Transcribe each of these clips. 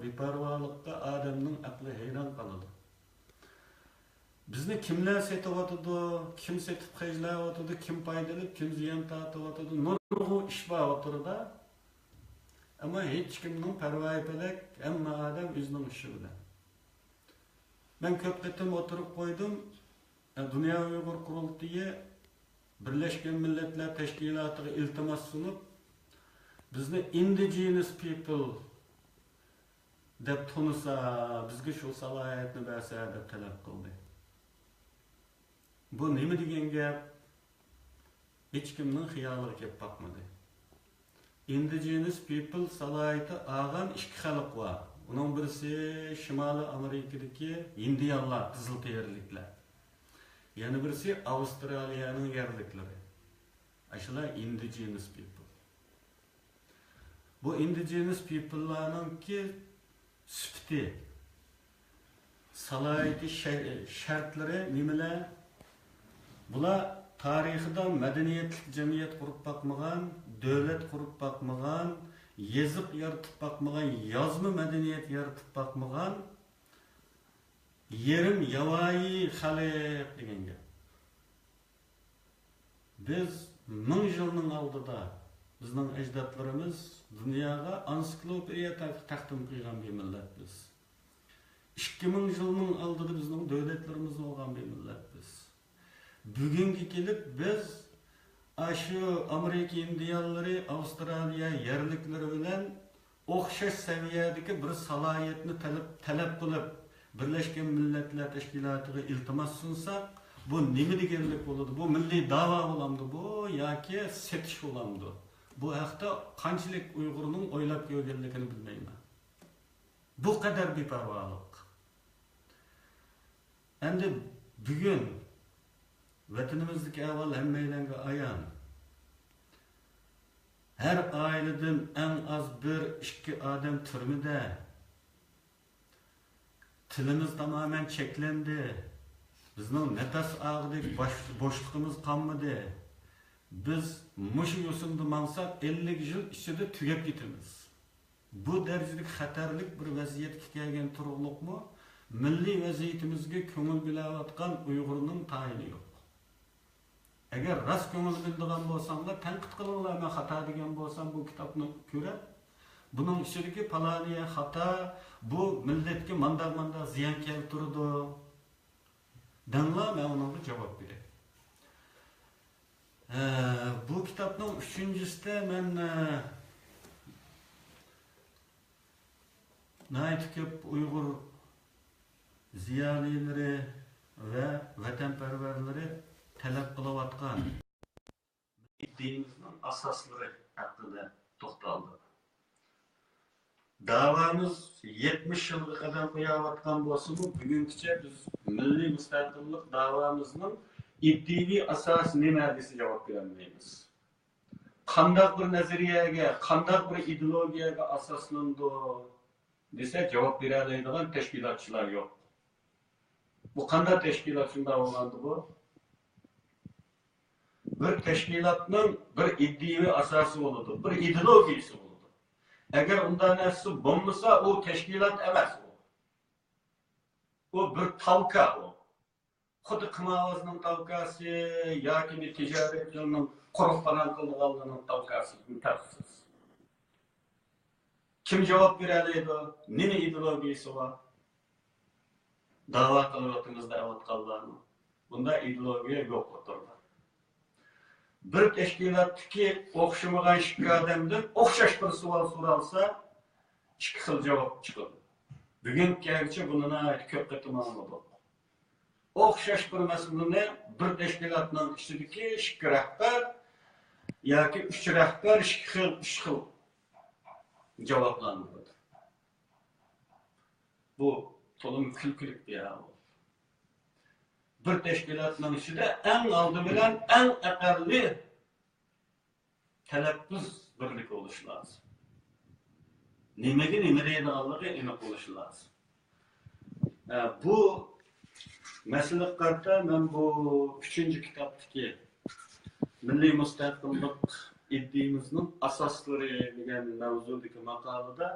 beparvolikqa odamning aqli hayron qoladi. Bizni kimlar setyapti, kim setib qiylayapti, kim foydalib, kim ziyon tortyapti, nurg'un ish bor o'tirida. Ammo hech kimning parvoyi felak, hamma odam o'zining ishi bilan. Men ko'p qatim o'tirib qo'ydim, Dunyo Uyg'ur qurultiyi Birlashgan Millatlar Tashkilotiga iltimos sunib, bizni indigenous people deb tanisa, bizga shu salohiyatni bersa deb talab qildi. Bu nima degan gap? Hech kimning xayoliga kelib boqmadi. Indigenous people salohiyati olgan ikki xalq bor. Uning birisi Shimoliy Amerikadagi indianlar, qizil teriliklar. Yana birisi Avstraliyaning yerliklari. Shular indigenous people. Bu indigenous people'larningki sifati, salohiyati, shartlari nimalar? Bular tarixida madaniyatli jamiyat qurib boqmagan, davlat qurib boqmagan, yezib yaratib boqmagan, yozma madaniyat yaratib boqmagan, yerim yavoyi xalq degan gap. Biz 1000 yilning oldida bizning ajdodlarimiz dunyoga ensiklopediya taqdim qilgan bir millatmiz. 2000 yilning oldida bizning davlatlarimiz bo'lgan bir millatmiz. Bugunga kelib biz shu Amerika indianlari, Avstraliya yerliklari bilan o'xshash saviyadagi bir salohiyatni talab qilib Birlashgan Millatlar Tashkilotiga iltimos sunsak, bu nima deganlik bo'ladi? Bu milliy da'vo bo'lamdi bu yoki setish bo'lamdi? Bu haqda qanchalik Uyg'urning o'ylab ko'rganligini bilmayman. Bu qadar beparvolik. Endi bugun vatanimizdagi avval hammalarga ayon. Her aileden en az 1-2 adam turmada. Tilimiz tamamen çeklendi. Bizning nefes ağırlık boşluğumuz kalmadı. Biz muşu yosundu mansak 50 yıl içinde tügep gitimiz. Bu derecede xatarlik bir vaziyetga kelgan turg'liqmi? Milliy vaziyetimizga ko'ngil bilayotgan Uyg'urning tayini yo'q. Agar rast ko'ngil bildigan bo'lsanglar, tanqid qilinglar, men xato degan bo'lsam bu kitobni ko'rib, buning ichidagi palaniya xato, bu millatga manda ziyon keltirdi. Danglar, men unga javob beray. Bu kitobning 3-chisida men nayt ko'p Uyg'ur ziyolilari va vatanparvarlari talab qilayotgan dinimizning asoslari haqida to'xtaldi. Davamiz 70 yilga qadam qo'yayotgan bo'lsa-mu, bugungacha biz milliy mustaqillik davomizning iddiy asosi nima desa javob berolmaymiz. Qanday bir nazariyaga, qanday bir ideologiyaga asoslandi desa javob bera oladigan tashkilotchilar yo'q. Bu qanday tashkilot shunday bo'lgandi bu? Bir teşkilatның bir iddivi asası oldu, bir ideologiyası oldu. Eğer ondan neresi bulmasa o teşkilat emas o. O bir tavka o. Xudu qımavazının tavkası, ya ki bir ticaretçinin quruq falan qıldıqalının tavkası imtansız. Kim cevap vereliydi? Nene ideologiyası var? Dava qılıvatımızda evet qallarını. Bunda ideologiya yok oturdu. Bir teşkilatdaki o'xshamagan ikki odamdan o'xshash bir savol so'ralsa, ikki xil javob chiqadi. Bugungacha buni ko'p qatim bo'ldi. O'xshash bir masalani bir teşkilatning ichidagi ikki rahbar yoki 3 rahbar ikki xil javoblanadi. Bu to'lim kulkilik bir ahvol. Bir teşkilatның içinde en aldı bilen en aqalli talaffuz birlik olushi lazım. Nimaga nima deydiganligi aniq bo'lishi lazım. Bu masala qarta men bu 3-kitobdagi Milliy mustaqillik iddiyimizning asoslari degan mavzudagi maqolada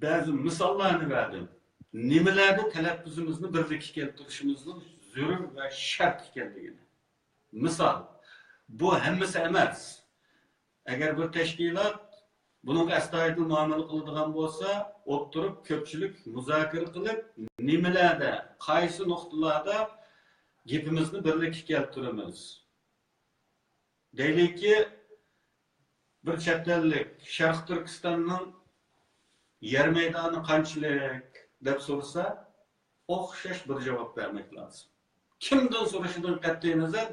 bazı misollarni berdim. Nimalarda talaffuzimizni birlikka keltirishimizning zarur va shart ekanligini. Misol, bu hammasi emas. Agar bir tashkilot bunga astoydil muomala qiladigan bo'lsa, o'tirib ko'pchilik muzokara qilib, nimalarda, qaysi nuqtalarda gapimizni birlikka keltiramiz. Deylikki, bir chet ellik Sharq Turkistonning yer maydoni qanchalik deb so'rasa, o'xshash bir javob bermek lazım. Kimdan so'rashidan qat'iy nazar,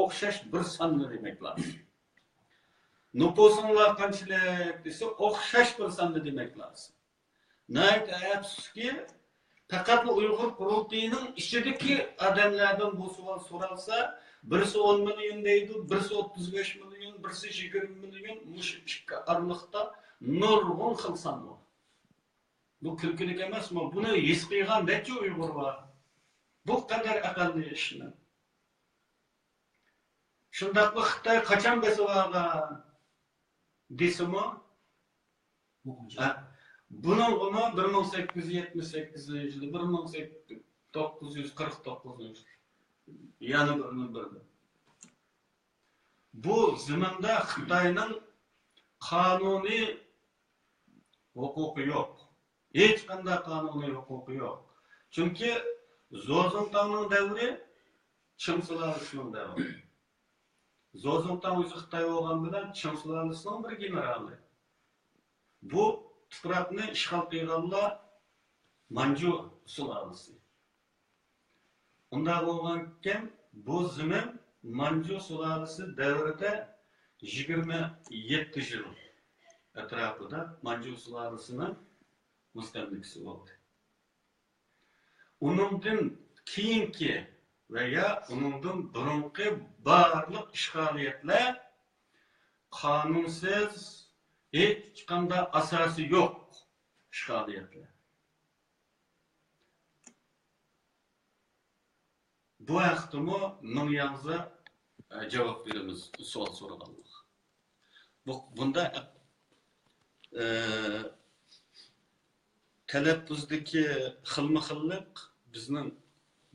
o'xshash bir sonni demek lazım. Nüfuslar qanchalik desa, o'xshash bir sonni demek lazım. Nayt aytibki, faqat Uyg'ur qurultiyining ichidagi odamlardan bu savol so'ralsa, birisi 10 million deydi, birisi 35 million, birisi 20 million, mush ikki arliqda nurg'un xil son bor. Bu kulkilik emasmi? Buni his qilgan necha Uyg'ur bor? Bu qadar aqlli ishni. Shundaqli Xitoy qachon besib olgan desimi? Buning umri 1878 yili, 1949 yana birni. Bu zamonda Xitoyning qonuniy huquqi yo'q. Hech qanday qonuniy huquqi yo'q. Chunki Zozongtangning davri Qing sulolasining davri. Zozongtang o'zi Xitoy bo'lgan bilan Qing sulolasining bir generali. Bu tuproqni ishg'ol qilganlar Manju sulolasi. Unda bo'lgankan bu zamin Manju sulolasi davrida 27 yil atrofida Manju sulolasining mustamlikasi bo'ldi. Uningdan keyingi veya uningdan burungi barliq ishg'oliyatlar qonunsiz, hech qanday asosi yo'q ishg'oliyatlar. Bu haqda ming yangza javob beramiz savol so'raganlar. Bunda talaffuzdagi xilma-xillik bizning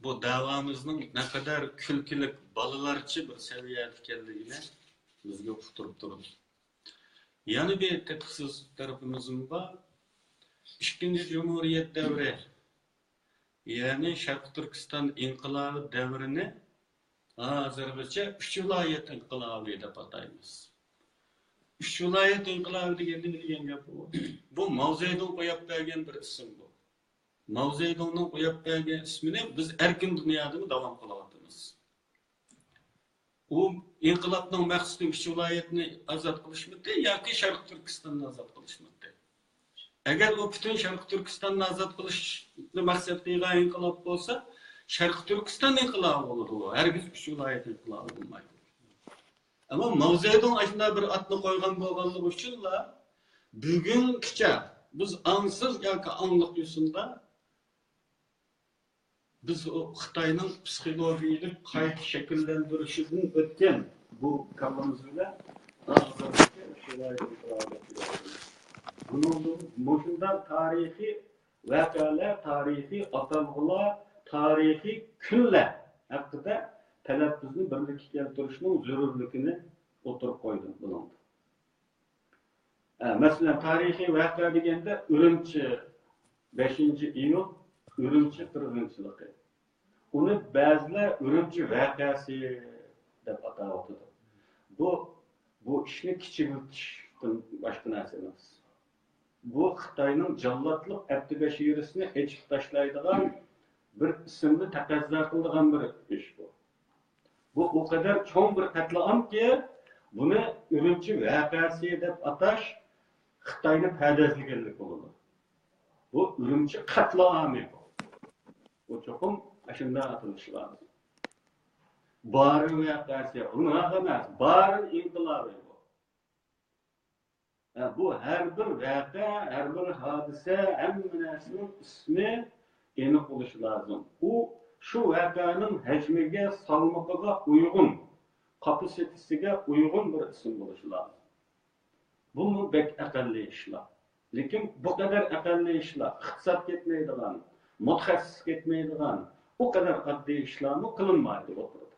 bu davomizning naqadar kulkilik bolalarcha bir saviyada ekanligini bizga uqtirib turibdi. Yana bir tadqiqsiz tarafimiz bor. Ikkinchi Cumhuriyet davri, ya'ni Sharq Turkiston inqilobi davrini hozirgacha 3 viloyat inqilobi deb ataymiz. 3 viloyat inqilobi degan gap bu. Bu Mao Zedong qo'yib bergan bir ism bu. Mao Zedongning qo'yib bergan ismini biz erkin dunyoda davom qilyapmiz. U inqilobning maqsadi 3 viloyatni ozod qilishmidi yoki Sharq Turkistonni ozod qilishmidi. Agar u butun Sharq Turkistonni ozod qilishni maqsad qilgan inqilob bo'lsa, Sharq Turkiston inqilobi bo'ladi. Hargiz 3 viloyat inqilobi bo'lmaydi. Ama Mao Zedong aslında bir atını koygan bo'lganligi uchunla bugungacha biz ansız yoki angliq yuzida biz o Xitoyning psixologiyalik qayta shakllantirishidan o'tgan bu kavamiz bilan bundan tarixiy voqealar, tarixiy atalg'ular, tarixiy kunlar haqida talaffuzni birlikka keltirishning zarurligini o'tirib qo'ydim buni. Masalan, tarixiy voqea deganda Urumchi 5-iyul Urumchi qirg'inchiligi. Uni ba'zilar Urumchi voqeasi deb atayapti. Bu ishni kichiktirishdan boshqa narsa emas. Bu Xitoyning jallodlik abdigashirisini echib tashlaydigan bir ismni taqozo qiladigan bir ish bu. Bu o kadar çoğun bir katliam ki bunu Urumchi voqeasi deb atash Xitoyni pardozlaganlik bo'ladi. Bu Urumchi qatlami. Bu cho'qim shunday atilishi lozim. Bar voqeasi, unaqa emas, bar inqilobi bu. Bu her bir voqea, her bir hodisa, hamma narsaning ismi aniq bo'lishi lozim. U şu voqeaning hajmiga, salmoqiga uygun, kapasitesiga uygun bir isim bo'lishi lozim. Bu bek aqlli ishlar. Lekin bu kadar aqalli ishlar, iqtisod ketmaydigan, mutaxassis ketmaydigan, o kadar oddiy ishlarni qilinmaydi o'tirdi.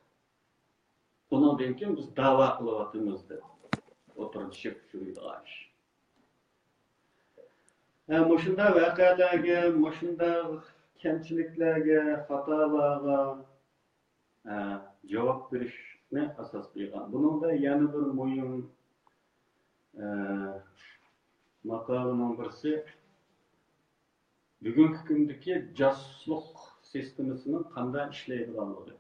Bundan keyin biz da'vo qilyapmiz deb o'tirishib shuraydigan ish. Mushunda voqealarga, mushunda kamchiliklarga, xatolarga javob berishni asos qilgan. Buningda yana bir muhim maqolaning birisi bugungi kundagi josuslik sistemasining qanday ishlaydiganligi.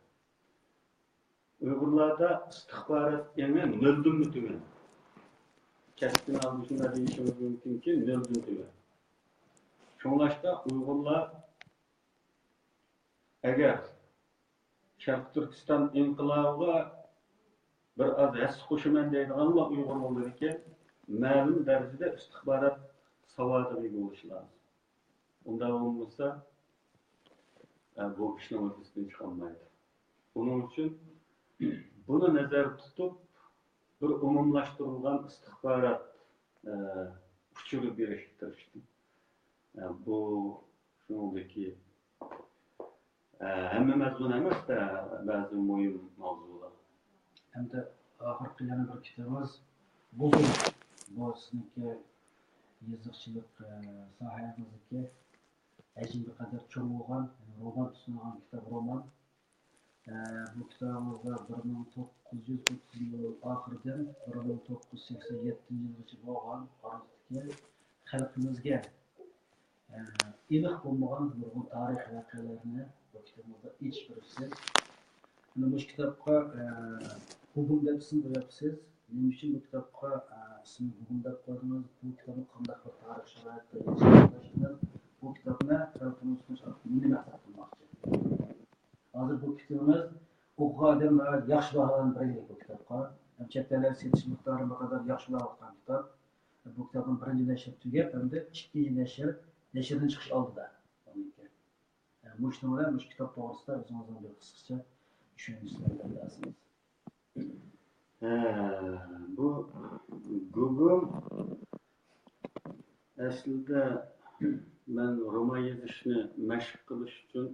Uyg'urlarda istixborot yana noldan tugan. Keskin algısında değişimiz mümkün ki noldan tugan. Şunlaşta Uyg'urlar agar Sharq Turkiston inqilobiga bir oz his qo'shiman deydiganlar Uyg'ur bo'ldi ekan, ma'lum darajada istixborot savodiga bo'lishi lozim. Unda bo'lmasa bu ishning o'rtasidan chiqolmaydi. Buning uchun buni nazarda tutib bir umumlashtirilgan istixborot uchuri berishga tirishdim. Bu shuningdeki hamma mazmun emas da ba'zi muhim mavzular. Hamda oxirgi yana bir kitobimiz Buzul. Bu sizniki yozuvchilik sohangizniki hajmi qadar cho'ng bo'lgan roman tusigan kitob roman. Bu kitobimizda 1930 yil oxiridan 1987 yilgacha bo'lgan orasidagi xalqimizga iliq bo'lmagan nurg'un tarix voqealarini bu kitobimizda iç birisiz. Bu kitobga bugun deb ism qo'yapsiz. Nima uchun bu kitobga ism bugun deb qo'ydingiz? Bu kitobni qanday bir tarix sharoitida yozildingiz? Bu kitobni xalqimiz uchun nima maqsad qilmoqchi? Hozir bu kitobimiz o'qigan odamlar yaxshi baholanib bu kitobga. Chet ellarda setish miqdori bu qadar yaxshilayotgan kitob. Bu kitobning birinchi nashr tugab, hamda ikkinchi nashrdan chiqish oldida. Bu ishni bilan bu kitob to'g'risida o'zingizdan bir qisqacha tushuntirib berasiz. Bu Google aslida ben roman yazışını mashq qilish uchun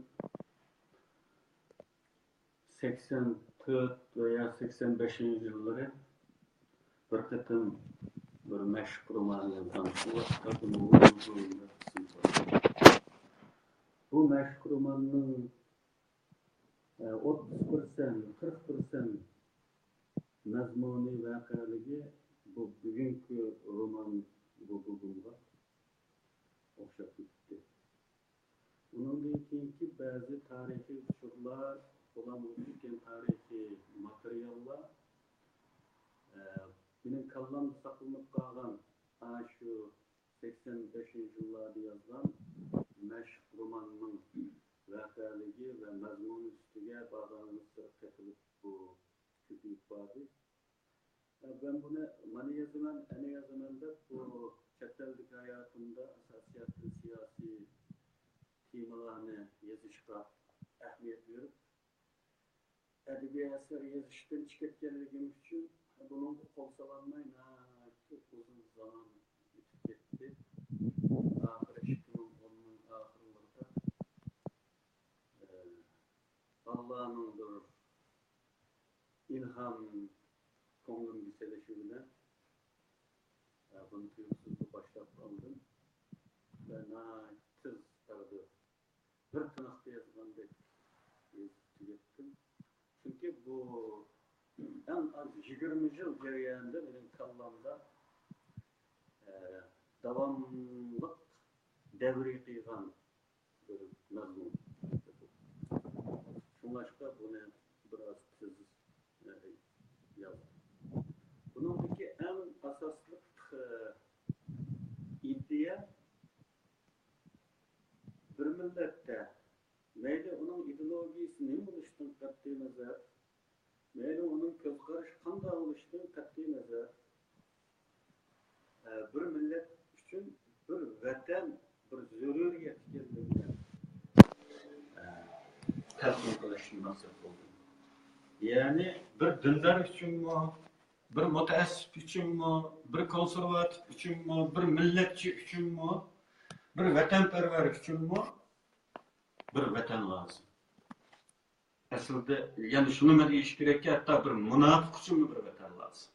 84 veya 85 yılları bir qatam bir mashq roman yazmıştım. Bu mashq romanning 30%, 40% mazmuni voqealigi bu bugungi roman Google'ga o'xshab ketdi. Undan keyingi ba'zi tarixiy usullar, o'tgan tarixiy materiallar benim kallamda saqlanib qolgan shu 85-yillarda yozgan mashq romanning voqealigi va mazmuni ustiga bag'lanib qilib bu ko'payib bordi. Ben bunu mana yazaman, ana yazaman deb bu chet eldagi hayotimda asosiyatli siyosiy temalarni yozishga ahamiyat berib, adabiy asar yozishdan chiqib ketganligim uchun bunun qo'l solanmay uzun zaman o'tib ketdi. Oxiri 2010'ning oxirlarida Allah'ın bir ilham ko'nglimga selishi bilan buni tuyuqsiz boshlab oldim va tiz bir tiniqda yozgandek tugatdim. Chunki bu en az 20 yil jarayonida mening kallamda davomliq davriy qilgan bir mazmun. Shunlashqa buni biroz tiz yazdım. Bununki en asaslı iddia bir millette meyli onun ideolojisini oluştuğun kat'i nazar, meyli onun köz karış kanda oluştuğun kat'i nazar, bir millet için bir vatan, bir zürüriyet geldiğinden telkin kılışın nasıl oldu. Yani bir dindar için mi, bir mutaassib uchunmi, bir konservativ uchunmi, bir millatchi uchunmi, bir vatanparvar uchunmi bir vatan lazım. Aslında yani şunu mu deyish kerakki, hatta bir munofiq uchunmi bir vatan lazım.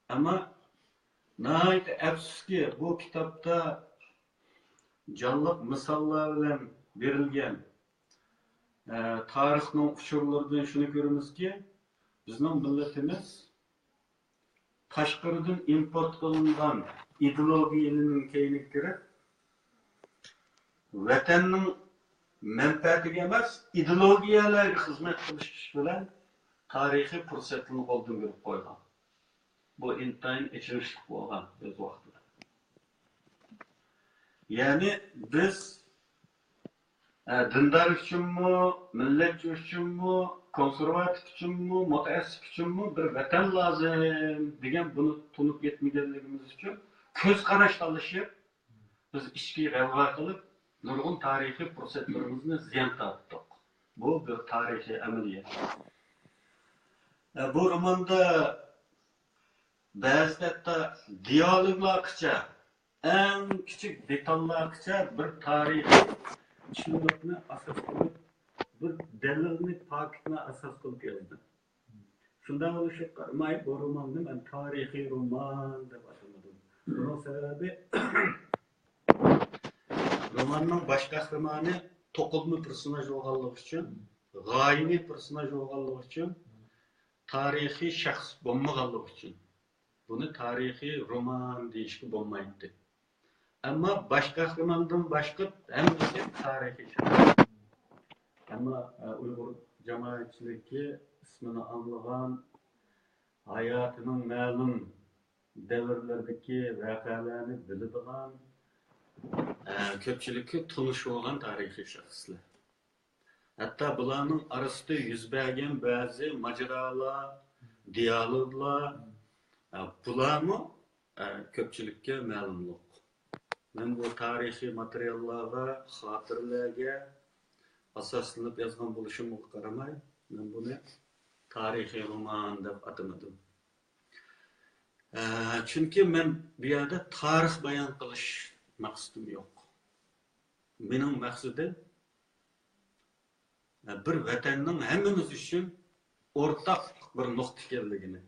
Ama nəhayət afsuski bu kitapta canlıq misallar bilan berilgan tarixning uchurlaridan shuni ko'ramizki, bizning millatimiz tashqaridan import qilingan ideologiyalarning keyniga kirib, vatanning manfaatiga emas, ideologiyalarga xizmat qilish bilan tarixiy fursatni qo'ldan berib qo'ygan. Bu intayin içirişlik bo'lgan o'z vaqtida. Ya'ni biz dindor uchunmi, millatchi uchunmi, konservativ uchunmi, mutaassib uchunmi bir vatan lozim degan buni tunib yetmaganligimiz uchun ko'z qarash tanlashib, biz ichki g'alva qilib, nurg'un tarixiy fursatlarimizni ziyon tortdik. Bu bir tarixiy amaliyat. Bu romanda ba'zida dialoglargacha, eng kichik detallargacha bir tarixiy tushunlikni asos qilib, bir dalilni faktni asos qilib yozdi. Shundan o'ylashib qarmay, bu romanni men tarixiy roman deb atamadim. Bunun sababi romanning bosh qahramoni to'qilma personaj bo'lganligi uchun, g'oyaviy personaj bo'lganligi uchun, tarixiy shaxs bo'lmaganligi uchun buni tarixiy roman deyishga bo'lmaydi. Ammo bosh qahramondan boshqa hammasi tarixiy shaxs. Ammo Uyg'ur jamoatchiligi ismini anglagan, hayotining ma'lum davrlardagi voqealarni biladigan, ko'pchilikka tanish bo'lgan tarixiy shaxslar. Hatto bularning orasida yuz bergan ba'zi mojarolar, dialoglar bularmi ko'pchilikka ma'lumlik. Men bu tarixiy materiallarga, xotirlarga asoslanib yozgan bo'lishimga qaramay, men buni tarixiy roman deb atamadim. Chunki men bu yerda tarix bayon qilish maqsadim yo'q. Mening maqsadim bir vatanning hammamiz uchun o'rtaq bir nuqta ekanligini.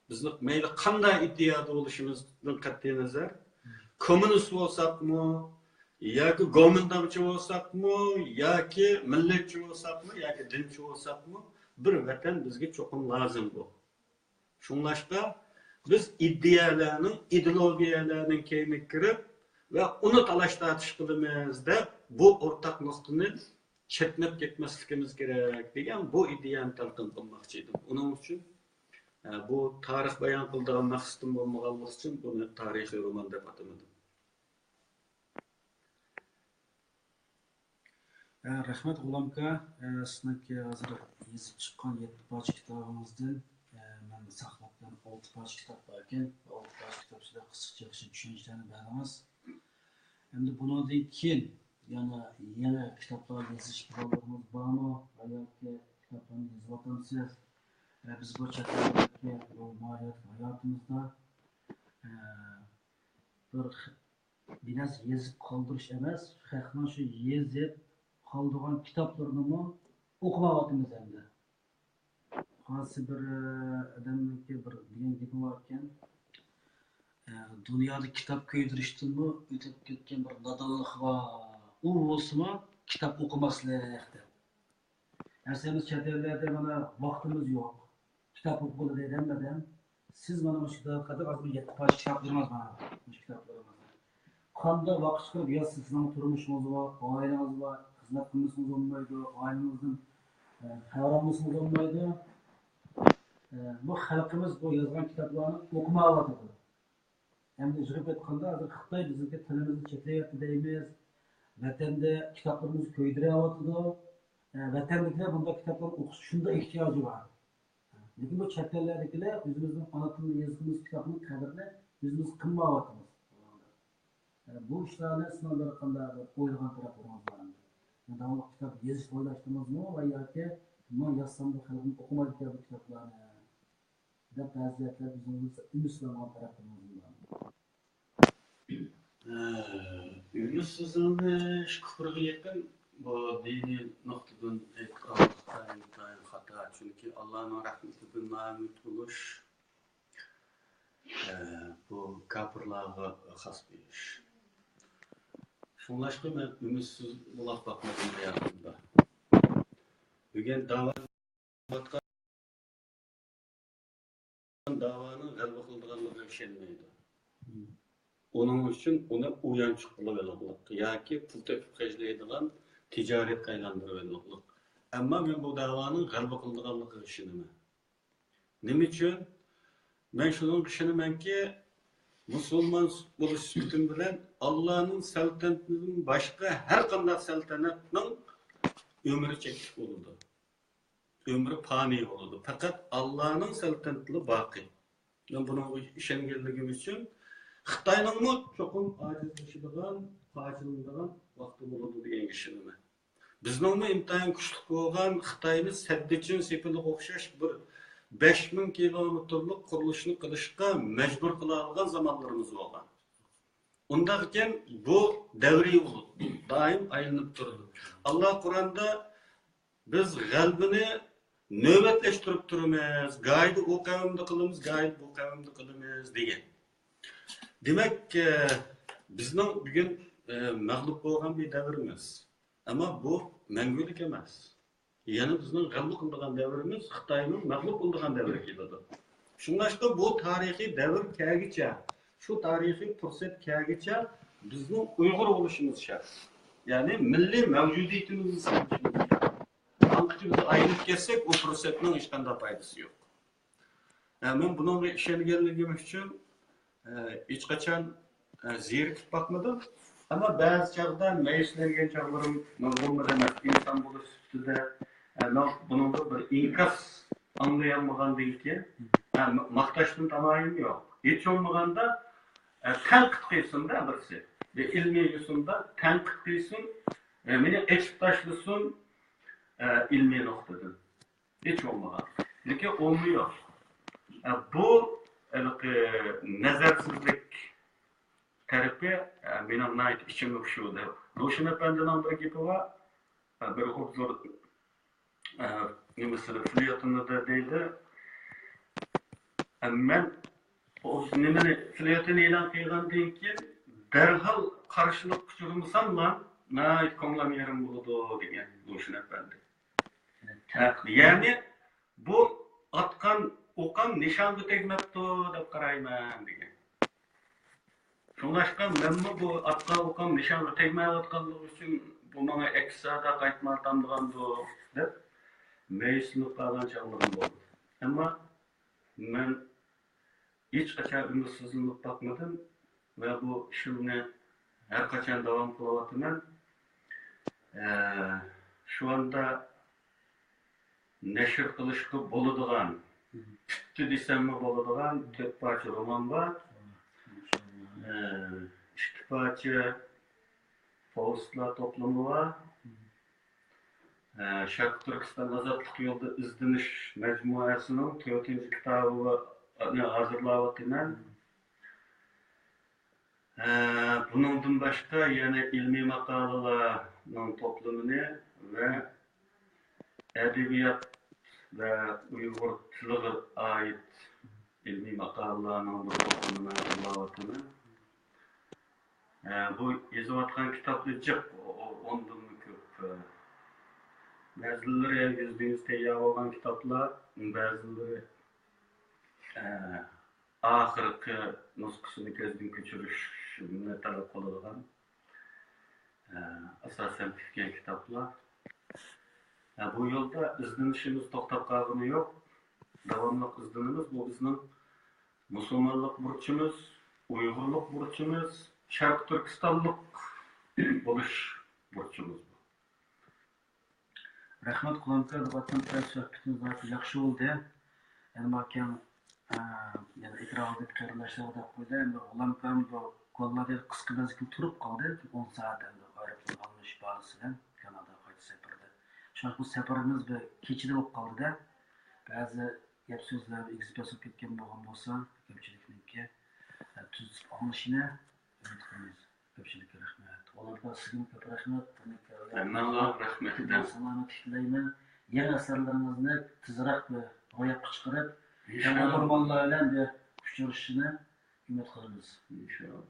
Bizni mayli qanday iddiyoda bo'lishimizdan qat'iy nazar, kommunist bo'lsakmi, yoki gomindamchi bo'lsakmi, yoki millatchi bo'lsakmi, yoki dinchi bo'lsakmi, bir vatan bizga cho'qin lozim bu. Shunlashqa biz iddiyalarning, ideologiyalarning keyniga kirib va uni talash tortish qilamiz deb bu o'rtaq nuqtani chetnab ketmasligimiz kerak degan bu ideyani talqin qilmoqchi edim. Uning uchun bu tarix bayon qiladigan maqsadim bo'lmaganligi uchun buni tarixiy roman deb atamadim. Rahmat G'ulom aka, sizniki hozir yozib chiqqan 7 parcha kitobingizdan men saqlabdan 6 parcha kitob bor ekan. 6 parcha kitob ichida qisqacha tushunchalarni beramiz. Endi bundan keyin yana kitoblar yozish planlarimiz bormi? Yoki kitoblarni yozyapmisiz? Biz bu chatlardagi hayotimizda bir biraz yezib qoldirish emas, xalqning shu yezib qoldigan kitoblarini o'qimayapmiz endi. Qaysi bir odamniki bir degan gapi bor ekan, dunyoda kitob ko'ydirishdanmi o'tib ketgan bir nodonlik bor. U bo'lsa kitob o'qimaslik deb. Narsamiz chet ellarda mana vaqtimiz yo'q. Kitap o'qib deganmadan siz mana shu kadar az bir 7 parcha kitap bermez bana. Bu kitaplarımızda. Qanday vaqt chiqarib yozsiz, sizning turmushingiz bor, oilangiz bor, xizmat qilmasınız olmaydi, oilangizdan xayoringiz olmaydi. Bu xalqimiz bu yozgan kitoblarni o'qimayapti. Endi yig'ib aytganda hozir Xitoy bizga tilimizni cheklayapti deymiz. Vatanda kitoblarimizni ko'ydiryapti. Vatandagilar bunday kitoblarni o'qish shunda ehtiyoji bor. Lekin bu chet ellardagilar o'zimizning ona tilida yozgan kitobning qadrini o'zimiz qilmayapmiz. Bu ishlarni sinovlar qanday o'ylagan taraflarimiz bor. Davomli kitob yozish o'ylashdimizmi va yoki men yozsam bu xalqni o'qimaydigan kitoblarni deb vaziyatlar bizning Müslüman tarafımızdan. Ümitsizlik kufrga yaqin bu diniy nuqtadan e'tiqoddan xato, chunki Allohning rahmatidan ma'lum bo'lish bu kafirlarga xos bir ish. Shunlashqa men umidsiz bo'lib boqmadim hayotımda. Bugun da'vatga da'vani g'alaba qiladiganlarga ishonmaydi. Onun için onu uyançık bulabilirlik yoki pul tepib qajlaydigan tijoratga aylantirabilirlik. Ammo men bu da'voning g'alaba qiladiganligiga ishonaman. Nima uchun? Men shuning ishonamanki, musulmon bo'lish suhbatim bilan Allohning saltanatidan boshqa har qanday saltanatning ömrü cheklik bo'ladi. Ömrü fani bo'ladi. Faqat Allohning saltanati baqi. Men bunga ishonganligim uchun Xitoyning mu cho'qim ojizlashadigan, fojiladigan vaqti bo'ladi degan ishonman. Bizning mu imtihan kuchli bo'lgan Xitoyni saddichin sepiliga o'xshash bir 5000 kilometrlik qurilishni qilishga majbur qila olgan zamonlarimiz bo'lgan. Unda ekan bu davriy bo'ladi. Doim aylanib turadi. Alloh Qur'onda biz g'albini navbatlashtirib turamiz. Gaydi u qavmda qilamiz, gaydi bu qavmda qilamiz degan. Demek bizning bugun mag'lub bo'lgan bir davrimiz. Ammo bu mangulik emas. Ya'ni bizning g'alaba qiladigan davrimiz Xitoyning mag'lub bo'ladigan davri keladi. Shunlashqa bu tarixiy davr kelgicha, shu tarixiy fursat kelgicha bizning Uyg'ur bo'lishimiz shart. Ya'ni milliy mavjudiyatimizni saqlashimiz shart. Anqich biz aylanib ketsak, u fursatning hech qanday foydasi yo'q. Men bunga ishonganligim uchun hech qachon zerikib bakmadım. Ama bazı çağda meclislergen çağlarım olmadan insan buluş üstüde bunun bir inkas anlayamadan değil ki maktaştın tamamen yok. Hiç olmadan da tenkit kıysın da birisi. İlmi yüzünde tenkit kıysın, beni eksptaşlısın ilmi noktadan. Hiç olmadan. Çünkü olmuyor. Bu nazarsizlik tarafi benim nait içim okşuyordu. Ruşen Efendi'nin bir gibi var. Bir obzor mesela fliyatında da değildi. Ben o fliyatını ilan kıyılan deyinken derhal karşılık kusurumsam lan nait konulam yerim buludu diyen Ruşen Efendi. Yani bu atkan okan nişanlı tekmekti da karayman diyen. Şunlaşkan ben bu atqa okan nişanlı tekmeye atkanlığı için bu bana eksada kaytmatamdıgandı dep meclislik kalan çağlarım oldu. Ama ben hiç kaçan ümitsizlik bakmadım ve bu işimle her kaçan devam kılavatımın şu anda neşir kılışkı boluduğun tüttü desem mi boluduğun 4 parça roman var. 2 parça Faustlar toplumu var. Şarkı Türkistan Azatlık Yolda İzdiniş Mecmuasının 4. kitabı hazırlavatından. Bunun başka yani ilmi makalaların toplumunu ve edebiyat ve Uygur tiliğe ait ilmi makalaların toplumunu hazırlavatından. Bu yazıvatkan kitaplı cık, ondan köp. Bazıları %100 teyar olan kitaplar, bazıları ahirki nuskusunu gözden geçirişine talep olan asasen fikir kitaplar. Bu yolda izlenişimiz toktap kalgını yok. Devamlılık izlenimiz bu bizim Müslümanlık burçumuz, Uygurluk burçumuz, Şarkı Türkistanlık buluş burçumuz bu. Rahmet kullanıklar vatan sohbetimiz zaten yaxşı oldu. Yani bakın yani itiraf edip kardeşler de koydu. Yani kullanıklarım bu kolladı kıskı bezgin turup kaldı. 10 saatten de ayrıp almış bağlısıyla Kanada kaydı seferdi. Şu an bu seferimiz bir keçide olup kaldı da bazı gap so'zlar egizib ketgan bo'lgan bo'lsa, ko'pchilikniki tuzib olishini umid qilamiz. Ko'pchilikka rahmat. Ularga sizga ko'p rahmat. Hammaga rahmat. Salomatlik tilayman. Yangi asarlaringizni tezroq ro'yobga chiqarib, yangi normalar bilan uchrashishini umid qilamiz. İnşallah.